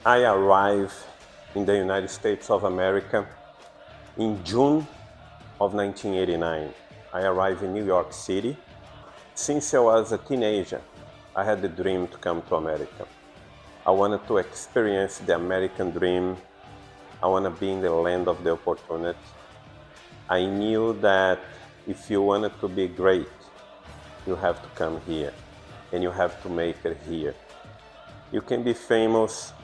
I arrived in the United States of America in June of 1989. I arrived in New York City. Since I was a teenager, I had the dream to come to America. I wanted to experience the American dream. I want to be in the land of the opportunity. I knew that if you wanted to be great, you have to come here and you have to make it here. You can be famous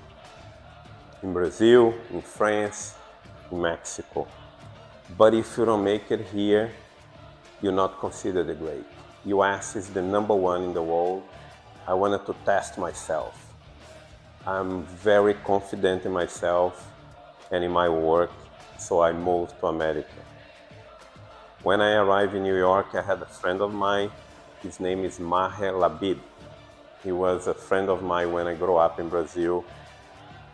in Brazil, in France, in Mexico. But if you don't make it here, you're not considered great. US is the #1 in the world. I wanted to test myself. I'm very confident in myself and in my work, so I moved to America. When I arrived in New York, I had a friend of mine. His name is Maher Labib. He was a friend of mine when I grew up in Brazil,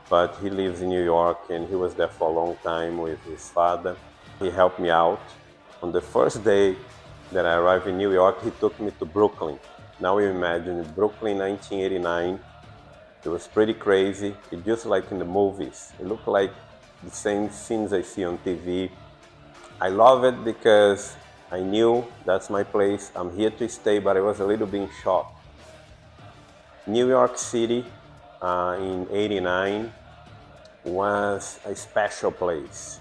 but he lives in New York and he was there for a long time with his father. He helped me out. On the first day that I arrived in New York, he took me to Brooklyn. Now you imagine, Brooklyn 1989, it was pretty crazy. It just like in the movies. It looked like the same scenes I see on TV. I love it because I knew that's my place. I'm here to stay, but I was a little bit in shock. New York City in '89 was a special place.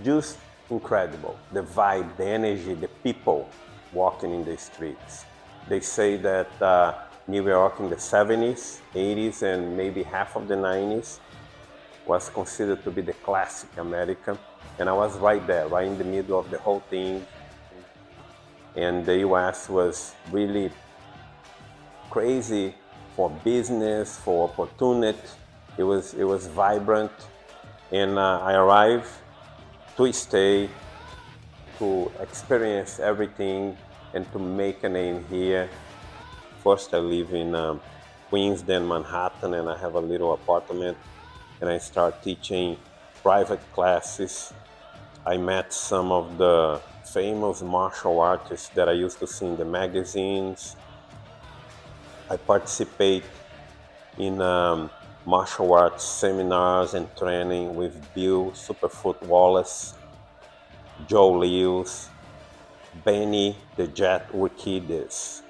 Just incredible. The vibe, the energy, the people walking in the streets. They say that New York in the 70s, 80s, and maybe half of the 90s was considered to be the classic America. And I was right there, right in the middle of the whole thing. And the US was really crazy for business, for opportunity. It was vibrant. And I arrived to stay, to experience everything, and to make a name here. First, I live in Queens, then Manhattan, and I have a little apartment. And I start teaching private classes. I met some of the famous martial artists that I used to see in the magazines. I participate in martial arts seminars and training with Bill Superfoot Wallace, Joe Lewis, Benny the Jet Urquidez.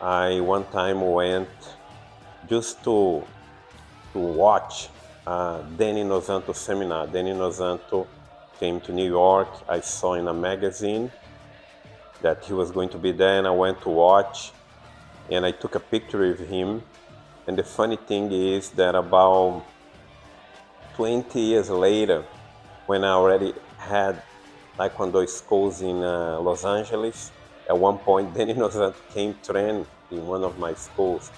I one time went just to watch Danny Nozanto's seminar. Danny Nozanto came to New York. I saw in a magazine that he was going to be there, and I went to watch, and I took a picture with him. And the funny thing is that about 20 years later, when I already had Taekwondo schools in Los Angeles, at one point Danny Nozanto came train in one of my schools.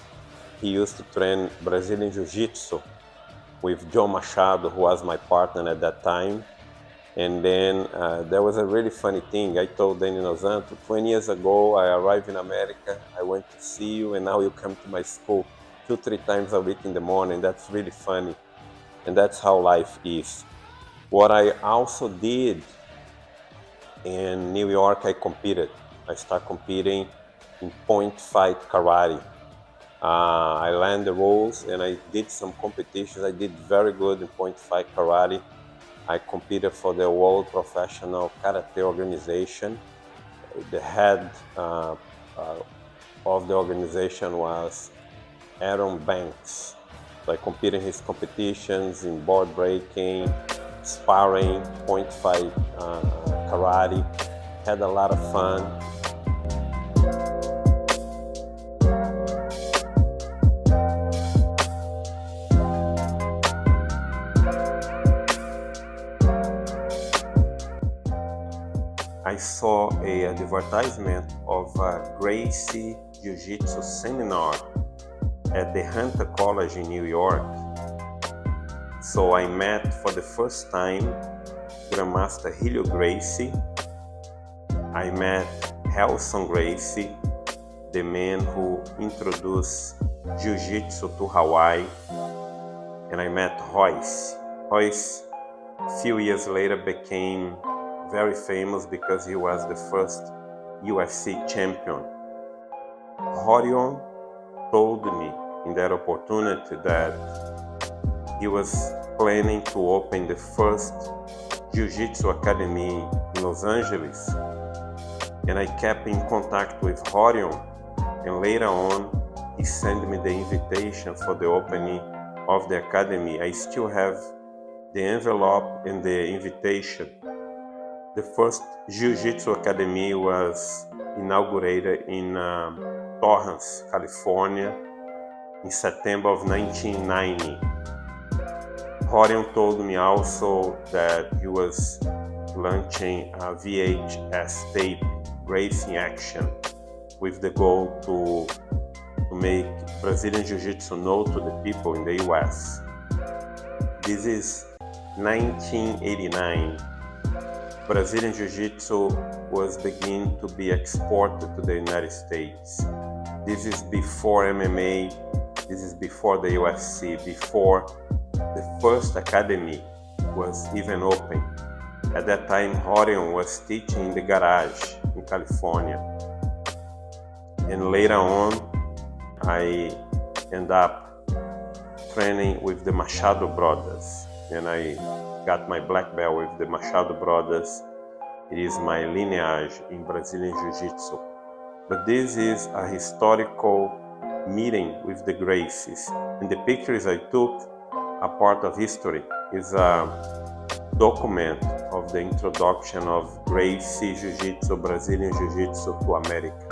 He used to train Brazilian Jiu Jitsu with Joe Machado, who was my partner at that time. And then there was a really funny thing. I told Danny Nozanto, 20 years ago, I arrived in America, I went to see you, and now you come to my school 2-3 times a week in the morning. That's really funny. And that's how life is. What I also did in New York, I competed. I started competing in point fight karate. I learned the rules and I did some competitions. I did very good in point fight karate. I competed for the World Professional Karate Organization. The head of the organization was Aaron Banks. So I competed in his competitions in board breaking, sparring, point fight karate. Had a lot of fun. I saw an advertisement of a Gracie Jiu Jitsu seminar at the Hunter College in New York. So I met for the first time Grandmaster Helio Gracie. I met Helson Gracie, the man who introduced Jiu Jitsu to Hawaii. And I met Royce. Royce, a few years later, became very famous because he was the first UFC champion. Rorion told me in that opportunity that he was planning to open the first Jiu-Jitsu Academy in Los Angeles, and I kept in contact with Horion, and later on he sent me the invitation for the opening of the academy. I still have the envelope and the invitation. The first Jiu-Jitsu Academy was inaugurated in Torrance, California in September of 1990. Horion told me also that he was launching a VHS tape, Grace in Action, with the goal to make Brazilian Jiu-Jitsu known to the people in the US. This is 1989. Brazilian Jiu-Jitsu was beginning to be exported to the United States. This is before MMA, this is before the UFC, before the first academy was even open. At that time, Horion was teaching in the garage in California. And later on, I ended up training with the Machado brothers. And I got my black belt with the Machado brothers. It is my lineage in Brazilian Jiu-Jitsu. But this is a historical meeting with the Gracies. And the pictures I took are part of history. It's a document of the introduction of Gracie Jiu-Jitsu, Brazilian Jiu-Jitsu to America.